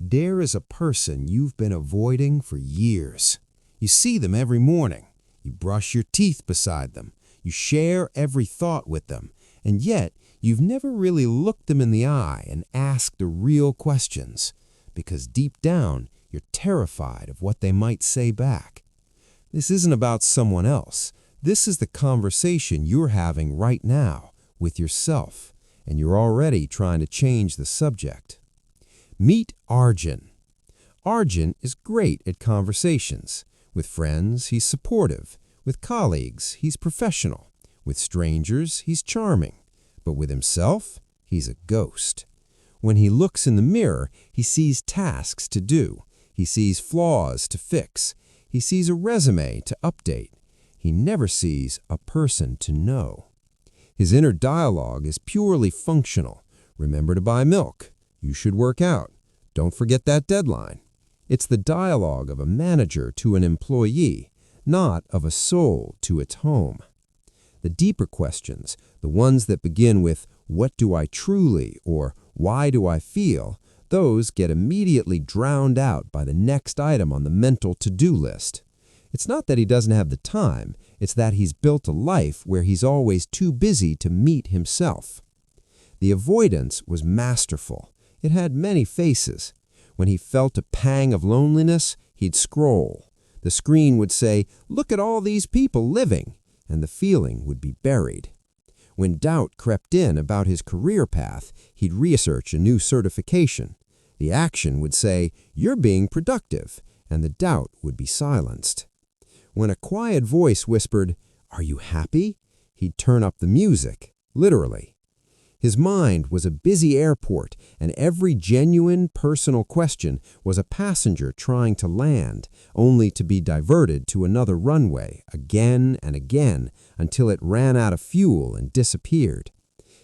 There is a person you've been avoiding for years. You see them every morning. You brush your teeth beside them. You share every thought with them. And yet, you've never really looked them in the eye and asked the real questions. Because deep down, you're terrified of what they might say back. This isn't about someone else. This is the conversation you're having right now with yourself. And you're already trying to change the subject. Meet Arjun. Arjun is great at conversations. With friends, he's supportive. With colleagues, he's professional. With strangers, he's charming. But with himself, he's a ghost. When he looks in the mirror, he sees tasks to do. He sees flaws to fix. He sees a resume to update. He never sees a person to know. His inner dialogue is purely functional. Remember to buy milk. You should work out. Don't forget that deadline. It's the dialogue of a manager to an employee, not of a soul to its home. The deeper questions, the ones that begin with, "What do I truly?" or "Why do I feel?" those get immediately drowned out by the next item on the mental to-do list. It's not that he doesn't have the time, it's that he's built a life where he's always too busy to meet himself. The avoidance was masterful. It had many faces. When he felt a pang of loneliness, he'd scroll. The screen would say, "Look at all these people living," and the feeling would be buried. When doubt crept in about his career path, he'd research a new certification. The action would say, "You're being productive," and the doubt would be silenced. When a quiet voice whispered, "Are you happy?" he'd turn up the music, literally. His mind was a busy airport, and every genuine personal question was a passenger trying to land, only to be diverted to another runway again and again until it ran out of fuel and disappeared.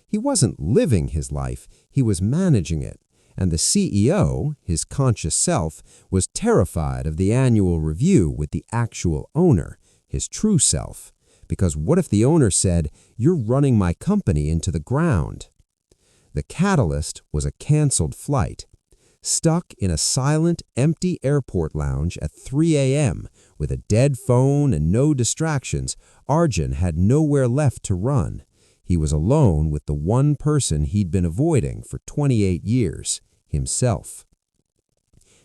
He wasn't living his life, he was managing it, and the CEO, his conscious self, was terrified of the annual review with the actual owner, his true self. Because what if the owner said, "You're running my company into the ground"? The catalyst was a canceled flight. Stuck in a silent, empty airport lounge at 3 a.m. with a dead phone and no distractions, Arjun had nowhere left to run. He was alone with the one person he'd been avoiding for 28 years, himself.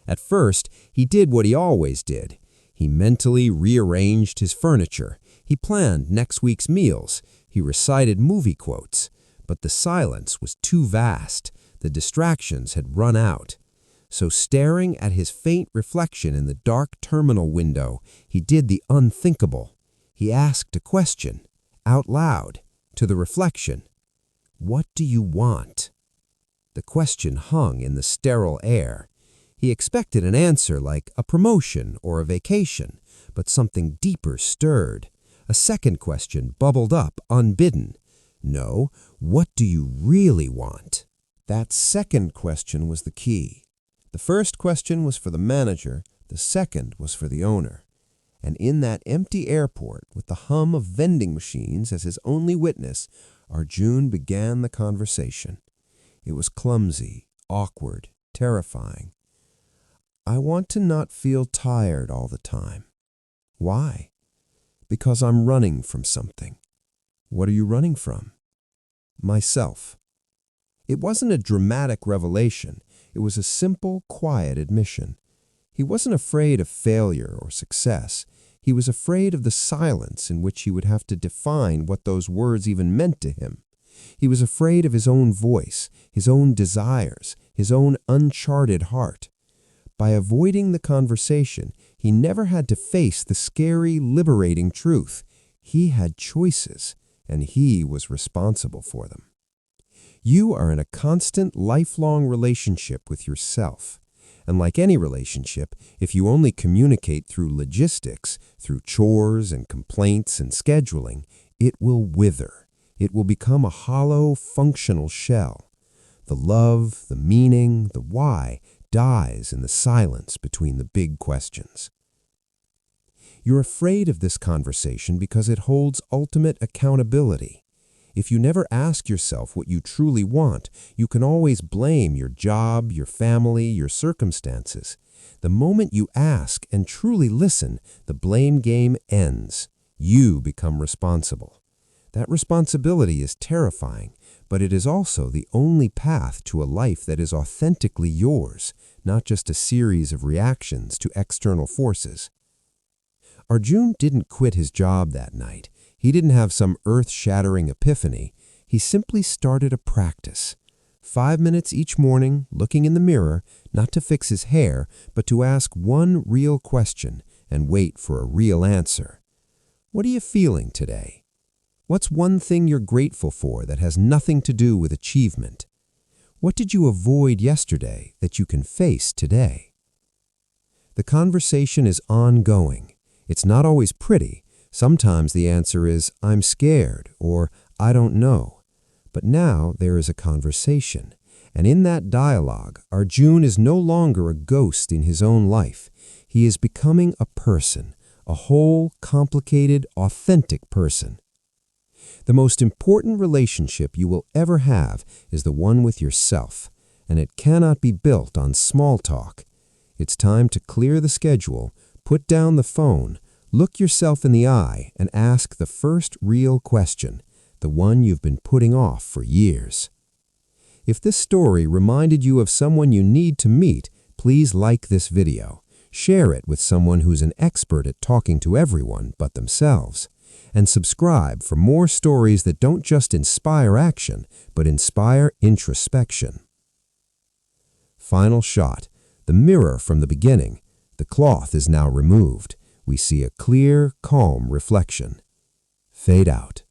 At first, he did what he always did. He mentally rearranged his furniture. He planned next week's meals. He recited movie quotes. But the silence was too vast. The distractions had run out. So staring at his faint reflection in the dark terminal window, he did the unthinkable. He asked a question, out loud, to the reflection. "What do you want?" The question hung in the sterile air. He expected an answer like a promotion or a vacation, but something deeper stirred. A second question bubbled up unbidden. No, what do you really want? That second question was the key. The first question was for the manager, the second was for the owner. And in that empty airport, with the hum of vending machines as his only witness, Arjun began the conversation. It was clumsy, awkward, terrifying. "I want to not feel tired all the time." "Why?" "Because I'm running from something." "What are you running from?" "Myself." It wasn't a dramatic revelation. It was a simple, quiet admission. He wasn't afraid of failure or success. He was afraid of the silence in which he would have to define what those words even meant to him. He was afraid of his own voice, his own desires, his own uncharted heart. By avoiding the conversation, he never had to face the scary, liberating truth. He had choices, and he was responsible for them. You are in a constant, lifelong relationship with yourself. And like any relationship, if you only communicate through logistics, through chores and complaints and scheduling, it will wither. It will become a hollow, functional shell. The love, the meaning, the why dies in the silence between the big questions. You're afraid of this conversation because it holds ultimate accountability. If you never ask yourself what you truly want, you can always blame your job, your family, your circumstances. The moment you ask and truly listen, the blame game ends. You become responsible. That responsibility is terrifying, but it is also the only path to a life that is authentically yours, not just a series of reactions to external forces. Arjun didn't quit his job that night. He didn't have some earth-shattering epiphany. He simply started a practice. 5 minutes each morning, looking in the mirror, not to fix his hair, but to ask one real question and wait for a real answer. What are you feeling today? What's one thing you're grateful for that has nothing to do with achievement? What did you avoid yesterday that you can face today? The conversation is ongoing. It's not always pretty. Sometimes the answer is, I'm scared, or I don't know. But now there is a conversation. And in that dialogue, Arjun is no longer a ghost in his own life. He is becoming a person, a whole, complicated, authentic person. The most important relationship you will ever have is the one with yourself, and it cannot be built on small talk. It's time to clear the schedule, put down the phone, look yourself in the eye, and ask the first real question, the one you've been putting off for years. If this story reminded you of someone you need to meet, please like this video. Share it with someone who's an expert at talking to everyone but themselves. And subscribe for more stories that don't just inspire action, but inspire introspection. Final shot. The mirror from the beginning. The cloth is now removed. We see a clear, calm reflection. Fade out.